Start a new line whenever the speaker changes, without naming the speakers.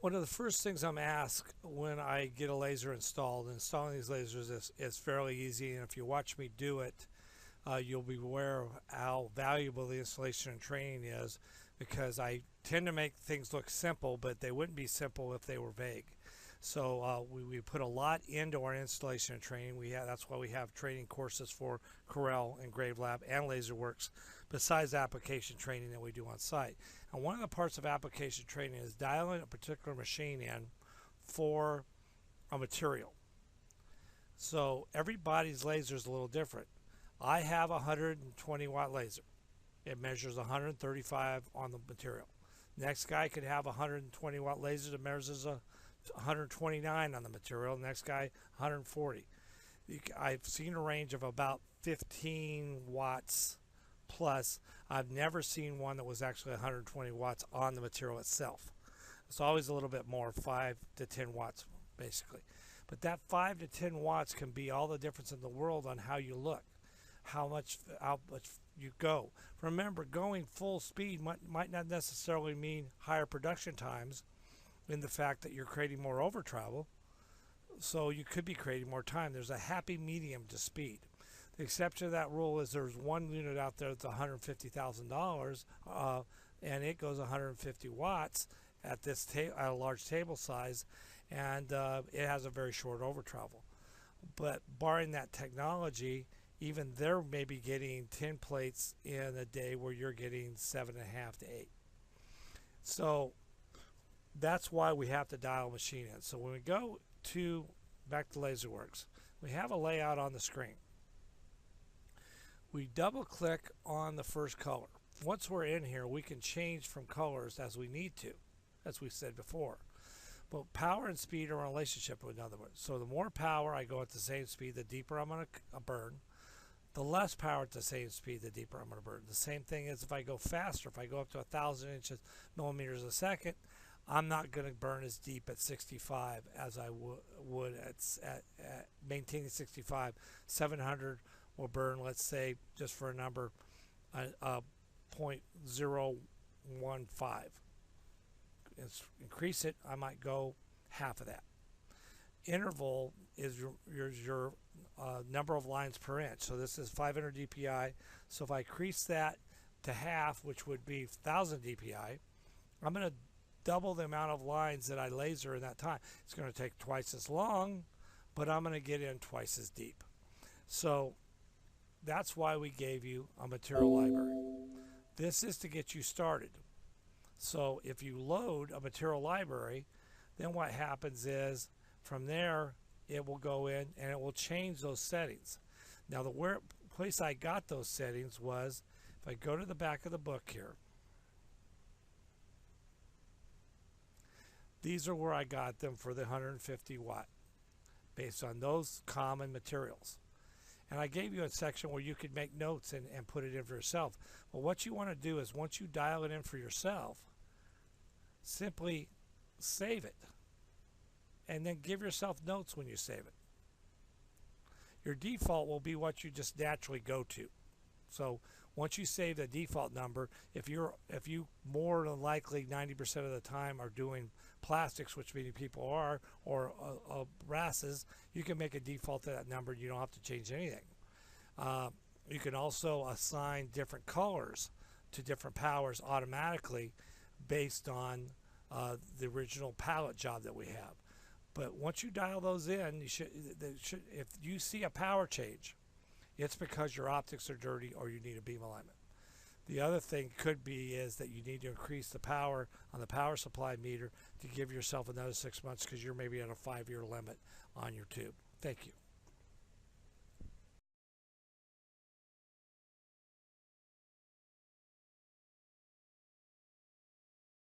One of the first things I'm asked when I get a laser installed, installing these lasers is fairly easy, and if you watch me do it, you'll be aware of how valuable the installation and training is, because I tend to make things look simple, but they wouldn't be simple if they were vague. So we put a lot into our installation and training. That's why we have training courses for Corel, Engraved Lab, and Laserworks, besides application training that we do on site. And one of the parts of application training is dialing a particular machine in for a material. So everybody's laser is a little different. I have a 120 watt laser. It measures 135 on the material. Next guy could have a 120 watt laser that measures 129 on the material. Next guy 140. I've seen a range of about 15 watts plus. I've never seen one that was actually 120 watts on the material itself. It's always a little bit more, 5 to 10 watts basically. But that 5 to 10 watts can be all the difference in the world on how you look, how much you go. Remember, going full speed might not necessarily mean higher production times, in the fact that you're creating more over travel, so you could be creating more time. There's a happy medium to speed. The exception to that rule is there's one unit out there that's $150,000, and it goes 150 watts at a large table size, and it has a very short over travel. But barring that technology, even they're maybe getting 10 plates in a day where you're getting 7.5 to 8. So that's why we have to dial a machine in. So when we go back to Laserworks, we have a layout on the screen. We double click on the first color. Once we're in here, we can change from colors as we need to, as we said before. But power and speed are in relationship, in other words. So the more power I go at the same speed, the deeper I'm going to burn. The less power at the same speed, the deeper I'm going to burn. The same thing is if I go faster, if I go up to 1,000 millimeters a second, I'm not going to burn as deep at 65 as I would at maintaining 65. 700 will burn, let's say, just for a number, 0.015. Increase it, I might go half of that. Interval is your number of lines per inch. So this is 500 dpi. So if I increase that to half, which would be 1,000 dpi, I'm going to double the amount of lines that I laser in that time. It's going to take twice as long, but I'm going to get in twice as deep. So that's why we gave you a material library. This is to get you started. So if you load a material library, then what happens is from there it will go in and it will change those settings. Now the place I got those settings was, if I go to the back of the book here, these are where I got them for the 150 watt, based on those common materials. And I gave you a section where you could make notes and put it in for yourself. But what you want to do is, once you dial it in for yourself, simply save it. And then give yourself notes when you save it. Your default will be what you just naturally go to. So once you save the default number, if you more than likely 90% of the time are doing plastics, which many people are, or brasses, you can make a default to that number. You don't have to change anything. You can also assign different colors to different powers automatically based on the original palette job that we have. But once you dial those in, if you see a power change, it's because your optics are dirty or you need a beam alignment. The other thing could be is that you need to increase the power on the power supply meter to give yourself another 6 months, because you're maybe at a 5-year limit on your tube. Thank you.